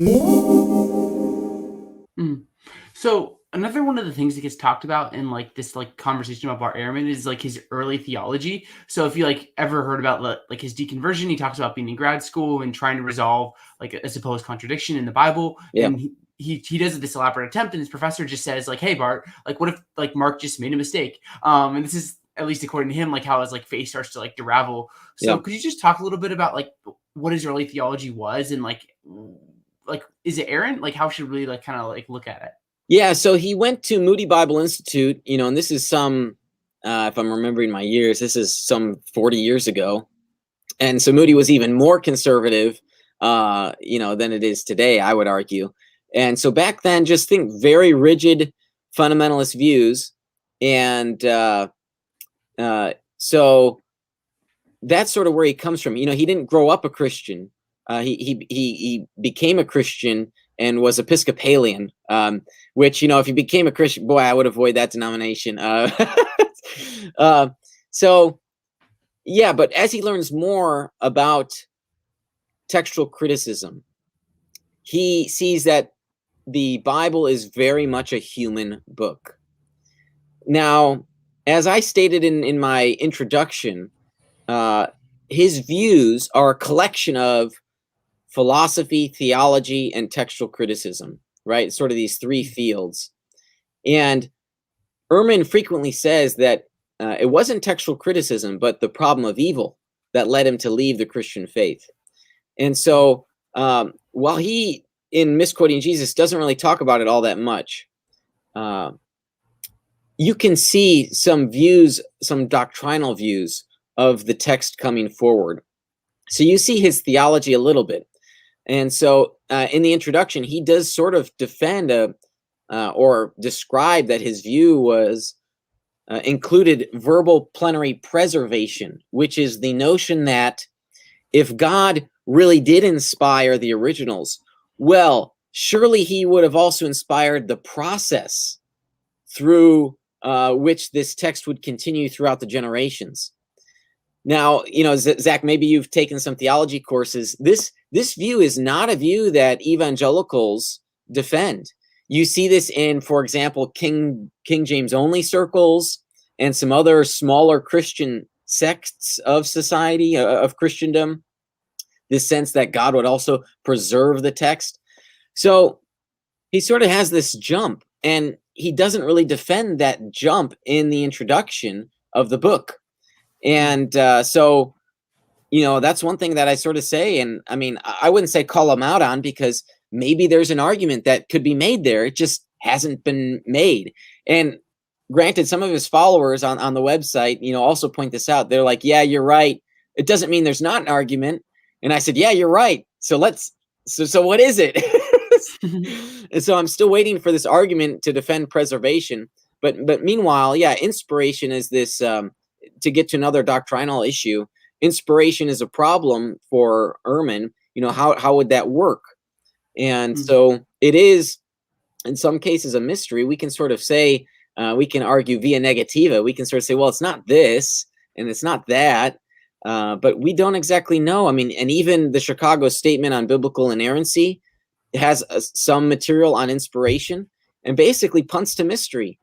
Mm. So another one of the things that gets talked about in like this like conversation about Bart Ehrman is like his early theology. So if you like ever heard about like his deconversion, he talks about being in grad school and trying to resolve like a supposed contradiction in the Bible, Yeah. and he does this elaborate attempt, and his professor just says like, "Hey Bart, like what if like Mark just made a mistake?" And this is at least according to him like how his like faith starts to like unravel. So Yeah. could you just talk a little bit about like what his early theology was and like is it errant? Like how should we like kind of like look at it? Yeah. So he went to Moody Bible Institute, and this is some, if I'm remembering my years, this is some 40 years ago. And so Moody was even more conservative, than it is today, I would argue. And so back then, just think very rigid fundamentalist views. And so that's sort of where he comes from. He didn't grow up a Christian. He became a Christian and was Episcopalian. Which if you became a Christian, boy, I would avoid that denomination. Uh, so yeah, but as he learns more about textual criticism, he sees that the Bible is very much a human book. Now, as I stated in my introduction, his views are a collection of philosophy, theology, and textual criticism, right? Sort of these three fields. And Ehrman frequently says that it wasn't textual criticism, but the problem of evil that led him to leave the Christian faith. And so while he, in Misquoting Jesus, doesn't really talk about it all that much, you can see some views, some doctrinal views of the text coming forward. So you see his theology a little bit. And so in the introduction, he does sort of defend or describe that his view was included verbal plenary preservation, which is the notion that if God really did inspire the originals, well, surely he would have also inspired the process through which this text would continue throughout the generations. Now, Zach, maybe you've taken some theology courses. This view is not a view that evangelicals defend. You see this in, for example, King James only circles and some other smaller Christian sects of society, of Christendom, this sense that God would also preserve the text. So he sort of has this jump, and he doesn't really defend that jump in the introduction of the book. And so that's one thing that I sort of say. And I mean, I wouldn't say call him out on, because maybe there's an argument that could be made there. It just hasn't been made. And granted, some of his followers on the website, also point this out. They're like, yeah, you're right. It doesn't mean there's not an argument. And I said, yeah, you're right. So so what is it? And so I'm still waiting for this argument to defend preservation. But meanwhile, yeah, inspiration is this, to get to another doctrinal issue, inspiration is a problem for Ehrman. How would that work? And so it is, in some cases, a mystery. We can sort of say, we can argue via negativa. We can sort of say, well, it's not this and it's not that. But we don't exactly know. I mean, and even the Chicago Statement on Biblical Inerrancy has some material on inspiration and basically punts to mystery,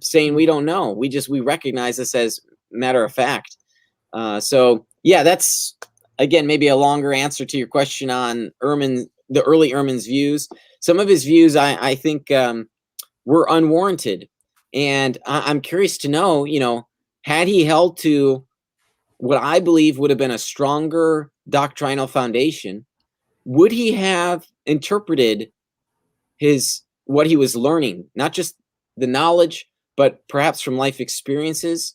saying we don't know. We recognize this as matter of fact. So yeah, that's again maybe a longer answer to your question on Ehrman, the early Ehrman's views. Some of his views, I think, were unwarranted, and I'm curious to know, had he held to what I believe would have been a stronger doctrinal foundation, would he have interpreted what he was learning, not just the knowledge, but perhaps from life experiences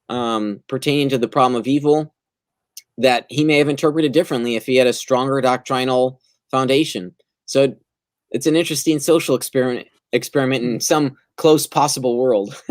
pertaining to the problem of evil, that he may have interpreted differently if he had a stronger doctrinal foundation? So it's an interesting social experiment in some close possible world.